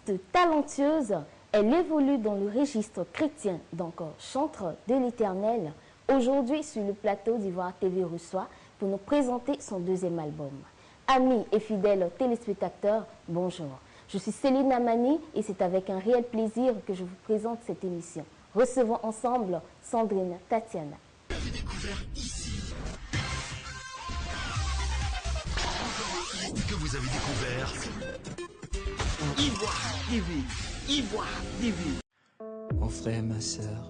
artiste talentueuse, elle évolue dans le registre chrétien, donc chantre de l'Éternel, aujourd'hui sur le plateau d'Ivoire TV Reçoit pour nous présenter son deuxième album. Amis et fidèles téléspectateurs, bonjour. Je suis Céline Amani et c'est avec un réel plaisir que je vous présente cette émission. Recevons ensemble Sandrine Tatiana. Vous avez découvert ici. Que vous avez découvert Ivoire TV. Ivoire TV. Mon frère, ma sœur,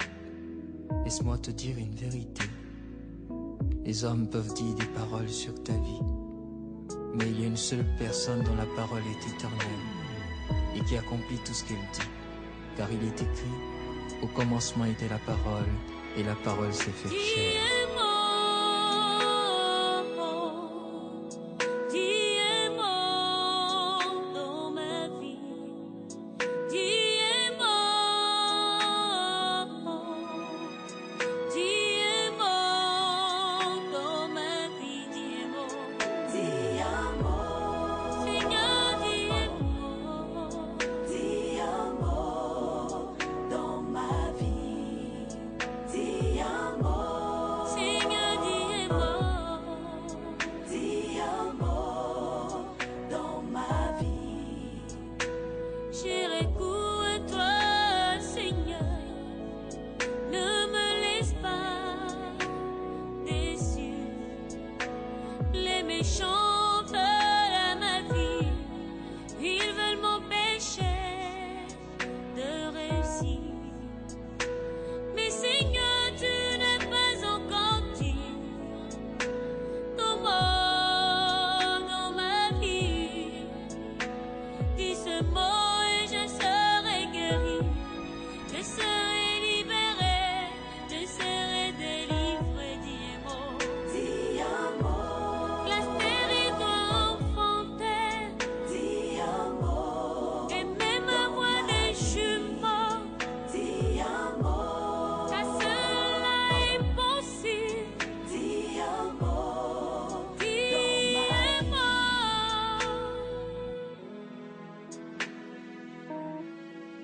laisse-moi te dire une vérité. Les hommes peuvent dire des paroles sur ta vie, mais il y a une seule personne dont la parole est éternelle et qui accomplit tout ce qu'elle dit. Car il est écrit, au commencement était la parole, et la parole s'est faite chair.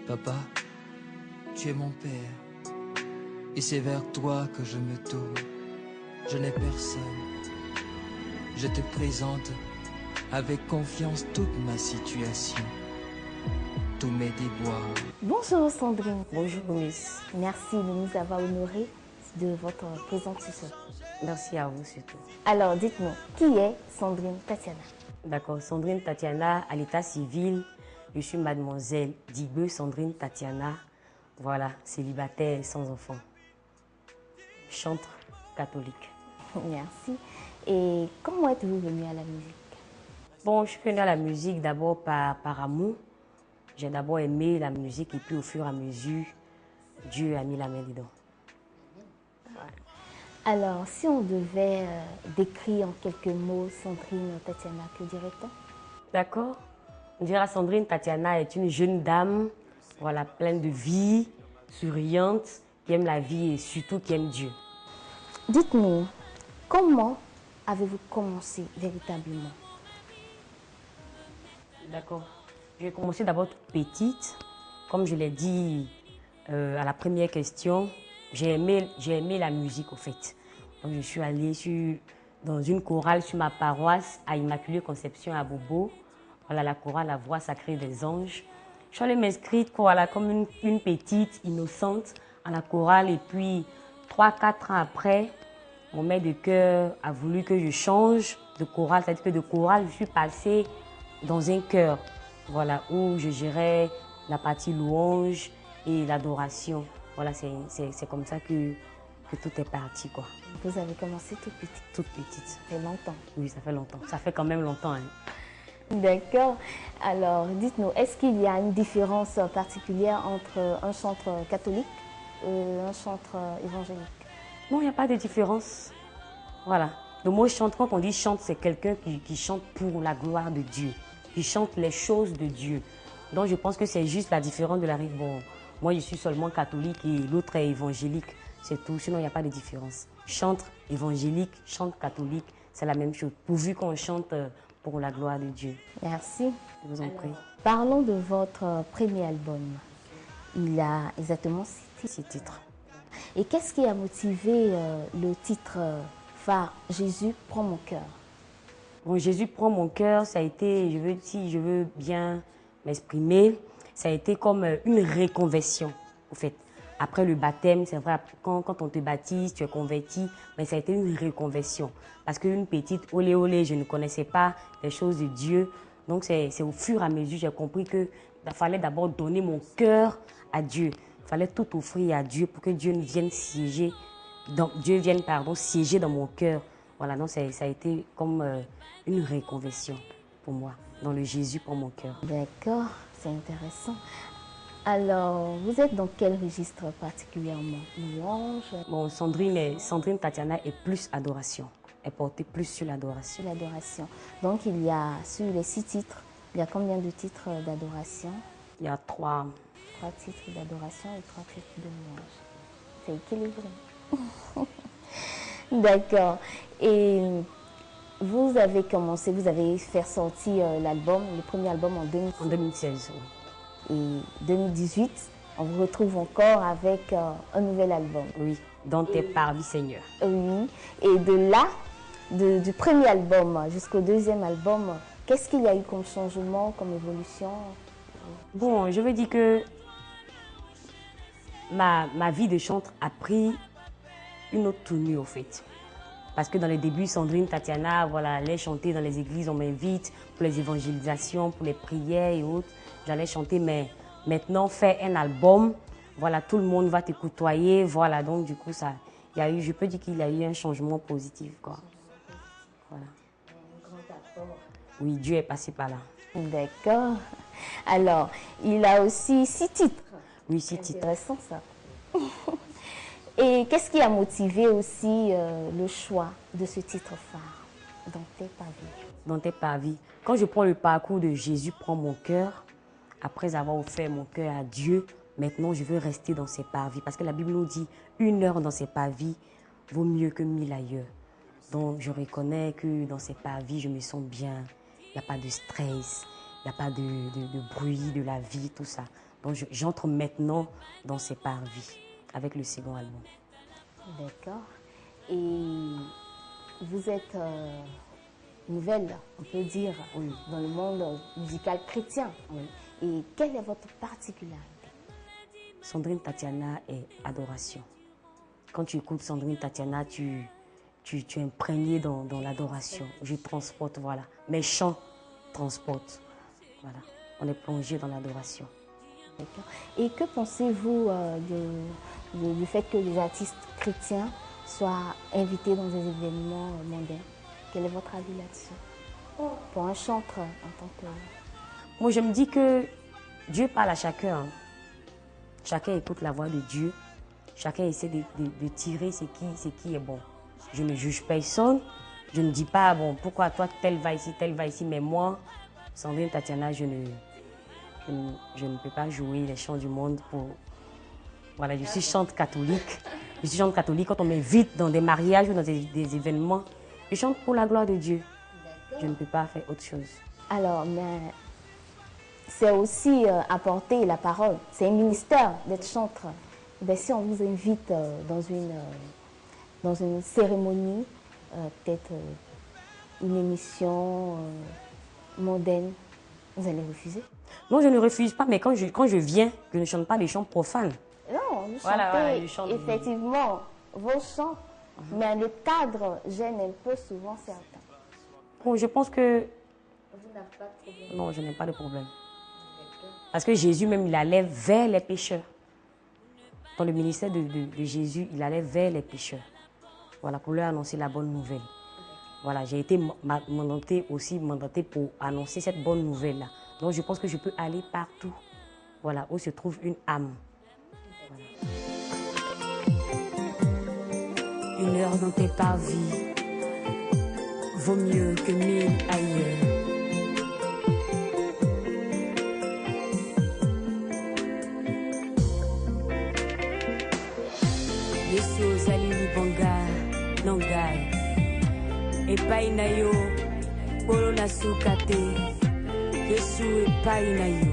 Papa, tu es mon père, et c'est vers toi que je me tourne. Je n'ai personne. Je te présente avec confiance toute ma situation, tous mes déboires. Bonjour Sandrine. Bonjour Miss. Merci de nous avoir honorés de votre présence ce soir. Merci à vous surtout. Alors dites-nous, qui est Sandrine Tatiana? D'accord, Sandrine Tatiana, à l'état civil, je suis mademoiselle Digue Sandrine Tatiana. Voilà, célibataire et sans enfant. Chantre catholique. Merci. Et comment êtes-vous venue à la musique? Bon, je suis venue à la musique d'abord par amour. J'ai d'abord aimé la musique et puis au fur et à mesure, Dieu a mis la main dedans. Alors, si on devait décrire en quelques mots Sandrine Tatiana, que dirait-on? D'accord. On dirait Sandrine Tatiana est une jeune dame, voilà, pleine de vie, souriante, qui aime la vie et surtout qui aime Dieu. Dites-nous, comment avez-vous commencé véritablement? D'accord. J'ai commencé d'abord toute petite. Comme je l'ai dit à la première question, j'ai aimé la musique au fait. Donc je suis allée dans une chorale sur ma paroisse à Immaculée Conception à Bobo. Voilà, la chorale La Voix Sacrée des Anges. Je suis allée m'inscrire voilà, comme une petite innocente à la chorale et puis 3-4 ans après, mon maître de chœur a voulu que je change de chorale, c'est-à-dire que de chorale, je suis passée dans un chœur, voilà, où je gérais la partie louange et l'adoration. Voilà, c'est comme ça que tout est parti, quoi. Vous avez commencé toute petite? Toute petite. Ça fait longtemps? Oui, ça fait longtemps. Ça fait quand même longtemps, hein. D'accord. Alors, dites-nous, est-ce qu'il y a une différence particulière entre un chantre catholique et un chantre évangélique? Non, il n'y a pas de différence. Voilà. Le mot chante, quand on dit chante, c'est quelqu'un qui chante pour la gloire de Dieu, qui chante les choses de Dieu. Donc, je pense que c'est juste la différence de la rive. Bon, moi, je suis seulement catholique et l'autre est évangélique. C'est tout. Sinon, il n'y a pas de différence. Chante évangélique, chante catholique, c'est la même chose. Pourvu qu'on chante pour la gloire de Dieu. Merci. Je vous en prie. Parlons de votre premier album. Il a exactement 6 titres. Et qu'est-ce qui a motivé le titre phare « Jésus prend mon cœur » ? Bon, Jésus prend mon cœur, ça a été, si je veux bien m'exprimer, ça a été comme une reconversion, au fait. Après le baptême, c'est vrai, quand on te baptise, tu es converti, mais ça a été une reconversion. Parce qu'une petite olé olé, je ne connaissais pas les choses de Dieu. Donc c'est au fur et à mesure, j'ai compris qu'il fallait d'abord donner mon cœur à Dieu. Il fallait tout offrir à Dieu pour que Dieu vienne siéger, siéger dans mon cœur. Voilà, donc ça a été comme une reconversion pour moi, dans le Jésus pour mon cœur. D'accord, c'est intéressant. Alors, vous êtes dans quel registre particulièrement? Louange? Bon, Sandrine Tatiana est plus adoration. Elle portait plus sur l'adoration. Sur l'adoration. Donc, il y a, sur les 6 titres, il y a combien de titres d'adoration? Il y a 3. 3 titres d'adoration et 3 titres de louange. C'est équilibré. D'accord. Et vous avez commencé, vous avez fait sortir l'album, le premier album en 2016. Oui. Et 2018, on vous retrouve encore avec un nouvel album. Oui, dans tes parvis, Seigneur. Oui. Et de là, du premier album jusqu'au deuxième album, qu'est-ce qu'il y a eu comme changement, comme évolution? Bon, je veux dire que ma vie de chantre a pris une autre tournure, au fait. Parce que dans les débuts, Sandrine Tatiana, voilà, allait chanter dans les églises, on m'invite pour les évangélisations, pour les prières et autres. J'allais chanter, mais maintenant, faire un album, voilà, tout le monde va te côtoyer, voilà. Donc, du coup, je peux dire qu'il y a eu un changement positif, quoi. Voilà. Oui, Dieu est passé par là. D'accord. Alors, il a aussi 6 titres. Oui, 6 titres. Intéressant, ça. Et qu'est-ce qui a motivé aussi le choix de ce titre phare, Dans tes parvis? Dans tes parvis. Quand je prends le parcours de Jésus prend mon cœur, après avoir offert mon cœur à Dieu, maintenant je veux rester dans ses parvis. Parce que la Bible nous dit, 1 heure dans ses parvis vaut mieux que 1000 ailleurs. Donc je reconnais que dans ces parvis, je me sens bien. Il n'y a pas de stress, il n'y a pas de bruit de la vie, tout ça. Donc j'entre maintenant dans ces parvis avec le second album. D'accord. Et vous êtes nouvelle, on peut dire, oui, dans le monde musical chrétien. Oui. Et quelle est votre particularité? Sandrine Tatiana est adoration. Quand tu écoutes Sandrine Tatiana, tu es imprégné dans l'adoration. Je transporte, voilà. Mes chants transportent. Voilà. On est plongé dans l'adoration. D'accord. Et que pensez-vous du fait que les artistes chrétiens soient invités dans des événements mondains? Quel est votre avis là-dessus? Pour un chanteur en tant que... Moi, je me dis que Dieu parle à chacun. Chacun écoute la voix de Dieu. Chacun essaie de tirer ce qui est bon. Je ne juge personne. Je ne dis pas, bon, pourquoi toi, tel va ici, mais moi, Sandrine Tatiana, je ne peux pas jouer les chants du monde pour... Voilà, je suis chante catholique. Je suis chante catholique. Quand on m'invite dans des mariages ou dans des événements, je chante pour la gloire de Dieu. Je ne peux pas faire autre chose. Alors, mais c'est aussi apporter la parole. C'est un ministère d'être chanteur. Ben, si on vous invite dans une cérémonie, peut-être une émission mondaine, vous allez refuser? Non, je ne refuse pas, mais quand je viens, je ne chante pas des chants profanes. Non, vous Voilà, je chantez chante effectivement vos chants, mais le cadre gêne un peu souvent certains. Bon, je pense que... Vous n'avez pas de problème? Non, je n'ai pas de problème. Parce que Jésus même, il allait vers les pécheurs. Dans le ministère de Jésus, il allait vers les pécheurs. Voilà, pour leur annoncer la bonne nouvelle. Voilà, j'ai été mandatée pour annoncer cette bonne nouvelle-là. Donc, je pense que je peux aller partout, voilà, où se trouve une âme. Voilà. 1 heure dans tes parvis vaut mieux que 1000 ailleurs. Yesu ozali libonga nangai epai na yo polo na suka te Yesu epai na yo.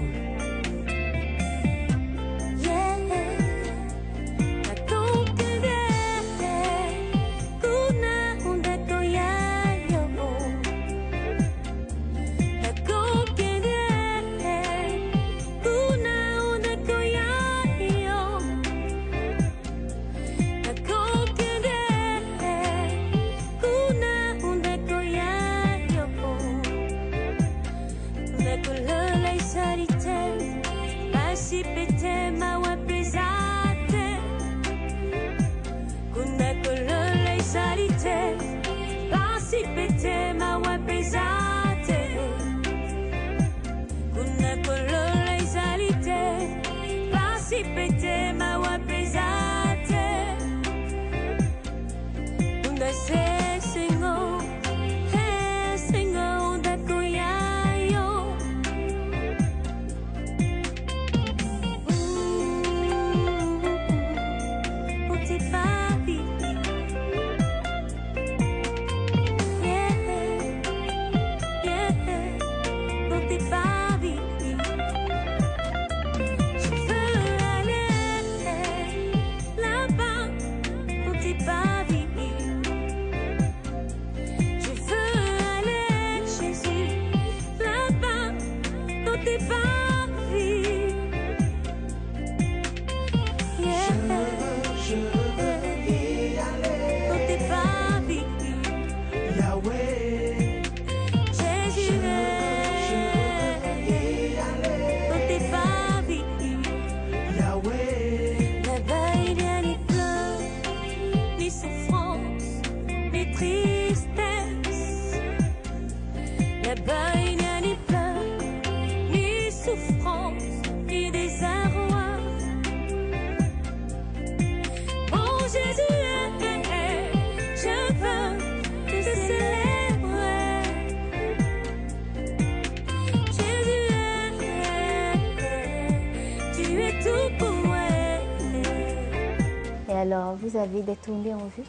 Alors, vous avez des tournées en vue?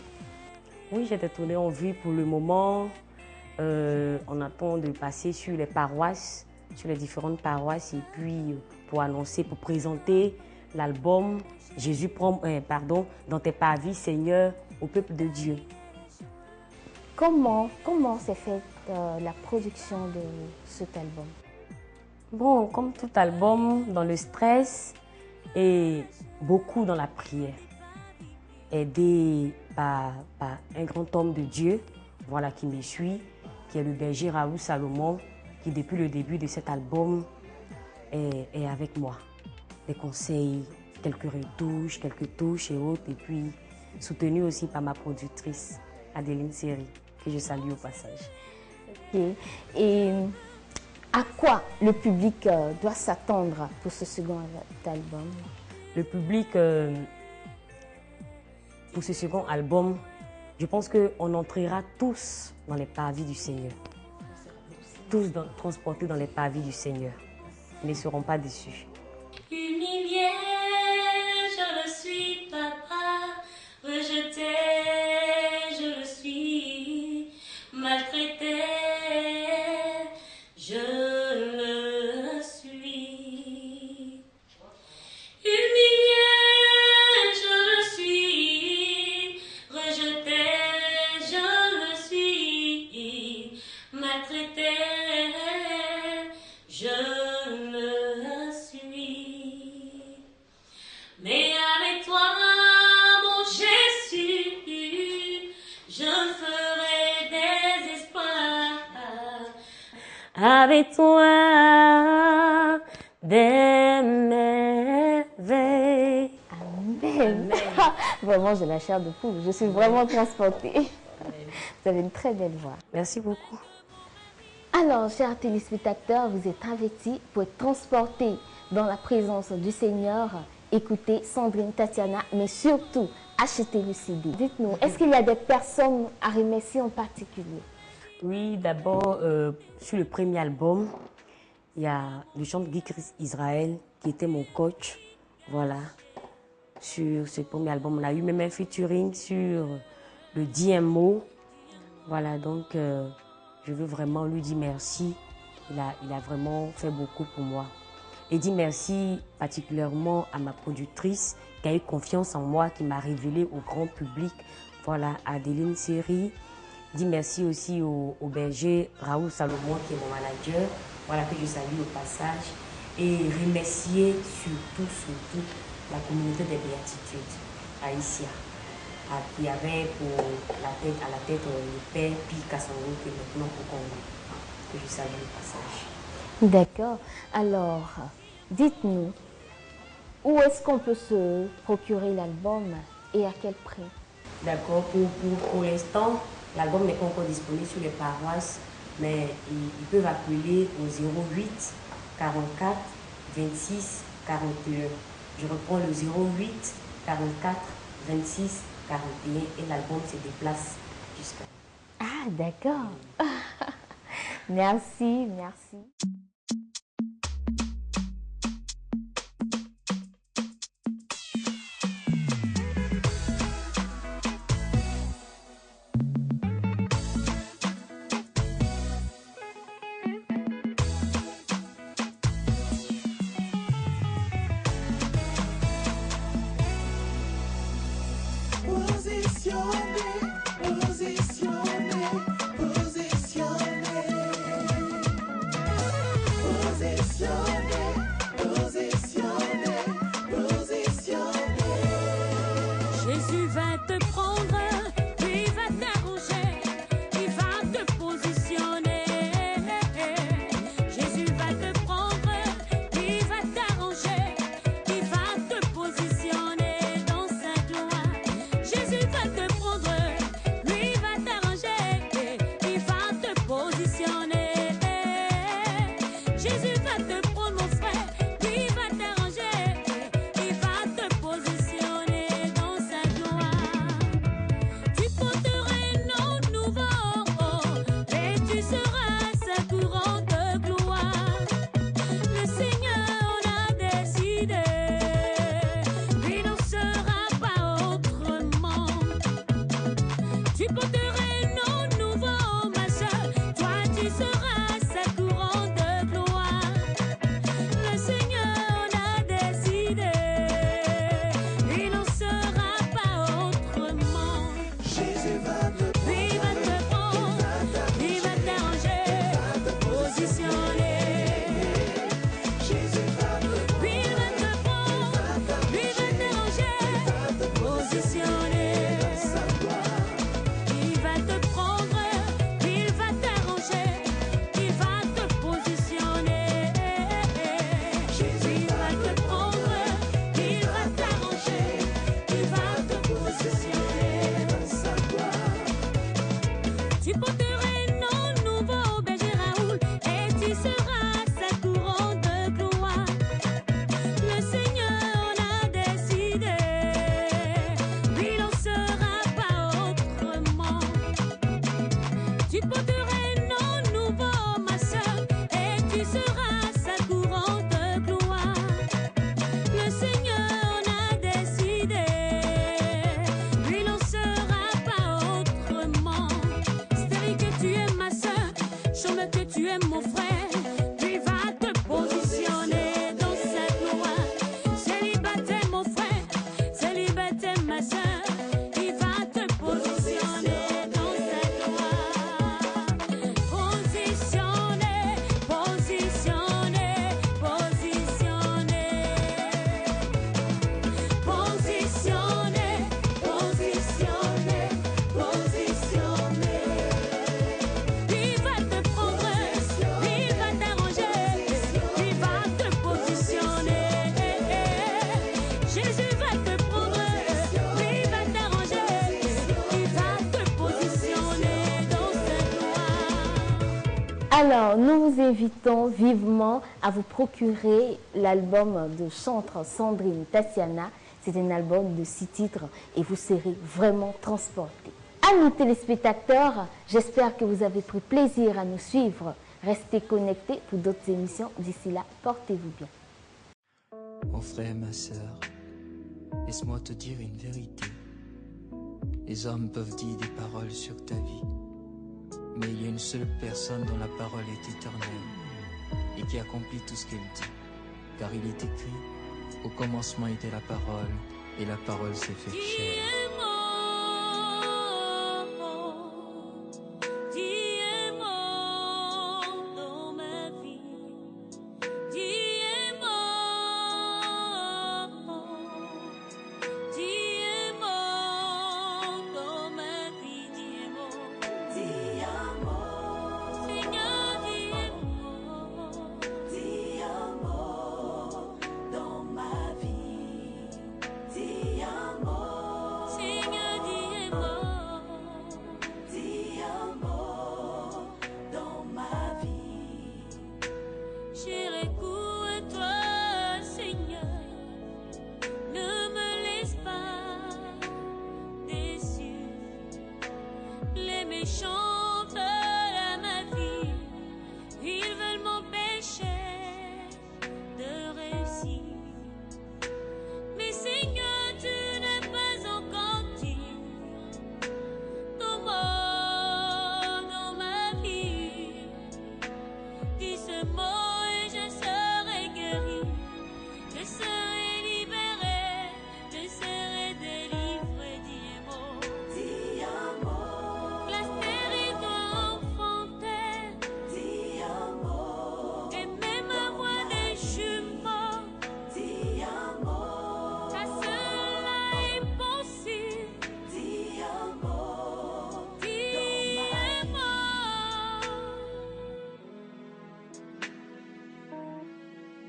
Oui, j'ai des tournées en vue pour le moment. On attend de passer sur les paroisses, sur les différentes paroisses, et puis pour annoncer, pour présenter l'album Jésus prend, dans tes parvis, Seigneur, au peuple de Dieu. Comment s'est faite la production de cet album? Bon, comme tout album, dans le stress et beaucoup dans la prière. Aidé par un grand homme de Dieu, voilà, qui me suit, qui est le berger Raoul Salomon, qui depuis le début de cet album est avec moi. Des conseils, quelques retouches, quelques touches et autres, et puis soutenu aussi par ma productrice, Adeline Seri, que je salue au passage. Okay. Et à quoi le public doit s'attendre pour ce second album? Le public... pour ce second album, je pense qu'on entrera tous dans les parvis du Seigneur. Tous transportés dans les parvis du Seigneur. Ils ne seront pas déçus. Humilié, je le suis, papa. Rejeté, je le suis. Maltraité, je le suis. Humilié, je le suis. Rejeté, je le suis. Maltraité, je le suis. Mais avec toi, mon Jésus, je ferai des espoirs. Avec toi, des merveilles. Amen. Vraiment, j'ai la chair de poule. Je suis vraiment transportée. Vous avez une très belle voix. Merci beaucoup. Alors, chers téléspectateurs, vous êtes avertis pour être transportés dans la présence du Seigneur. Écoutez Sandrine Tatiana, mais surtout, achetez le CD. Dites-nous, est-ce qu'il y a des personnes à remercier en particulier? Oui, d'abord, sur le premier album, il y a le chanteur Guy Chris Israël qui était mon coach. Voilà. Sur ce premier album, on a eu même un featuring sur le dit un mot. Voilà, donc je veux vraiment lui dire merci Il a vraiment fait beaucoup pour moi. Et dis merci particulièrement à ma productrice qui a eu confiance en moi, qui m'a révélé au grand public. Voilà, Adeline Seri. Dis merci aussi au berger Raoul Salomon qui est mon manager. Voilà, que je salue au passage. Et remercier surtout la communauté des béatitudes, Aïssia, qui avait à la tête le père Pi Kassongo qui est maintenant au Congo, que je salue au passage. D'accord. Alors, dites-nous, où est-ce qu'on peut se procurer l'album et à quel prix? D'accord. Pour l'instant, l'album n'est pas encore disponible sur les paroisses, mais ils peuvent appeler au 08 44 26 41. Je reprends le 08 44 26 41 et l'album se déplace jusqu'à... Ah, d'accord. Merci, merci. Jésus va te prendre, il va t'arranger, il va te positionner. Jésus va te prendre, il va t'arranger, il va te positionner dans sa gloire. Jésus va te prendre, lui va t'arranger, il va te positionner. Jésus va te prendre mon frère, lui va t'arranger, il va te positionner dans sa gloire. Tu porteras un nom nouveau et tu seras sa couronne de gloire. Le Seigneur en a décidé, il n'en sera pas autrement. Tu porteras un nom nouveau, ma soeur, toi tu seras sa couronne de gloire. Le Seigneur en a décidé, il n'en sera pas autrement. Jésus va te prendre, il va t'arranger, positionner. Jésus va te prendre, il va t'arranger, positionner. Il va te prendre, il va t'arranger, il va te positionner. Jésus va te prendre, il va t'arranger, il va te positionner dans sa gloire. Tu porteras un nom nouveau, berger Raoul, et tu seras sa couronne de gloire. Le Seigneur en a décidé, il n'en sera pas autrement. Tu porteras un nom nouveau, ma soeur, et tu seras sa couronne de gloire. Le Seigneur en a décidé, il n'en sera pas autrement. Stérile que tu es ma soeur, chômeur que tu es mon frère, lui va te positionner dans sa gloire. Célibataire mon frère, célibataire ma soeur, il va te positionner dans sa gloire. Positionner, positionner, positionner. Positionner, positionner, positionner. Il va te prendre, il va t'arranger, il va te positionner. Jésus va te prendre, il va t'arranger, il va te positionner dans sa gloire. Alors, nous vous invitons vivement à vous procurer l'album de chantre Sandrine Tatiana. C'est un album de 6 titres et vous serez vraiment transportés. À nos téléspectateurs, j'espère que vous avez pris plaisir à nous suivre. Restez connectés pour d'autres émissions. D'ici là, portez-vous bien. Mon frère, ma sœur, laisse-moi te dire une vérité. Les hommes peuvent dire des paroles sur ta vie, mais il y a une seule personne dont la parole est éternelle. et qui accomplit tout ce qu'elle dit. Car il est écrit, au commencement était la parole, et la parole s'est faite chair.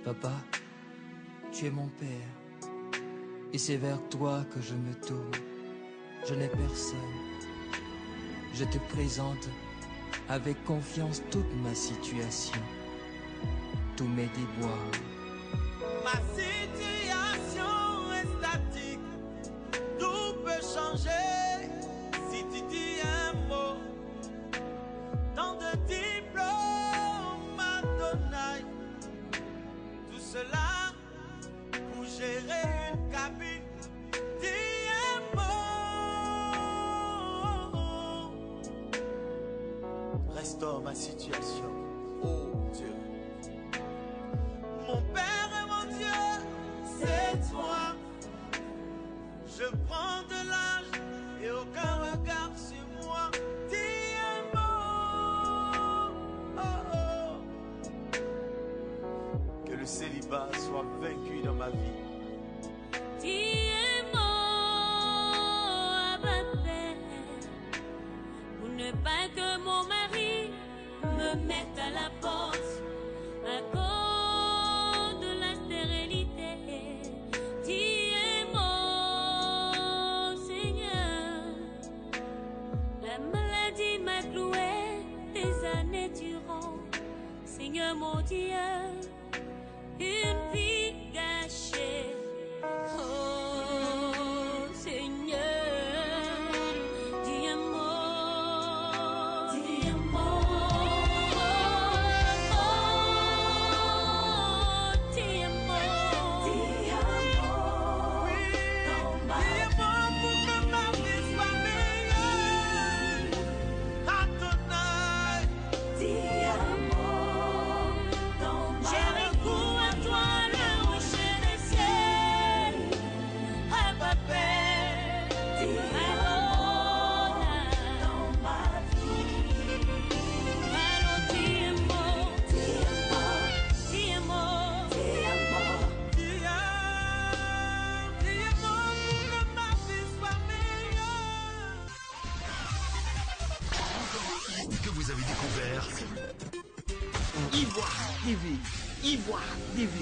Papa, tu es mon père, et c'est vers toi que je me tourne. Je n'ai personne. Je te présente avec confiance toute ma situation, tous mes déboires. Ma situation est statique, tout peut changer si tu dis un mot. Tant de diplômes à Donaï, tout cela pour gérer une cabine. Dis un mot, restaure ma situation, oh Dieu. Mon Père et mon Dieu, c'est toi. Je prends de l'âge et aucun regard sur moi. Dis un mot, oh, oh. Que le célibat soit vaincu dans ma vie. Dis un mot à ma père, pour ne pas que mon mari me mette à la porte à cause de la stérilité. Dis un mot, Seigneur. La maladie m'a cloué des années durant. Seigneur mon Dieu, une vie gâchée. Oh Seigneur, dis un mot, dis un mot, oh, dis un mot, Oui, dis un mot pour que ma vie soit meilleure. Adonai, j'ai recours à toi, le rocher des ciels. Papa, Adonai, allons, dis un mot, dis un mot, dis un mot pour que ma vie soit meilleure. Que vous avez découvert Ivoire TV. Ivoire TV.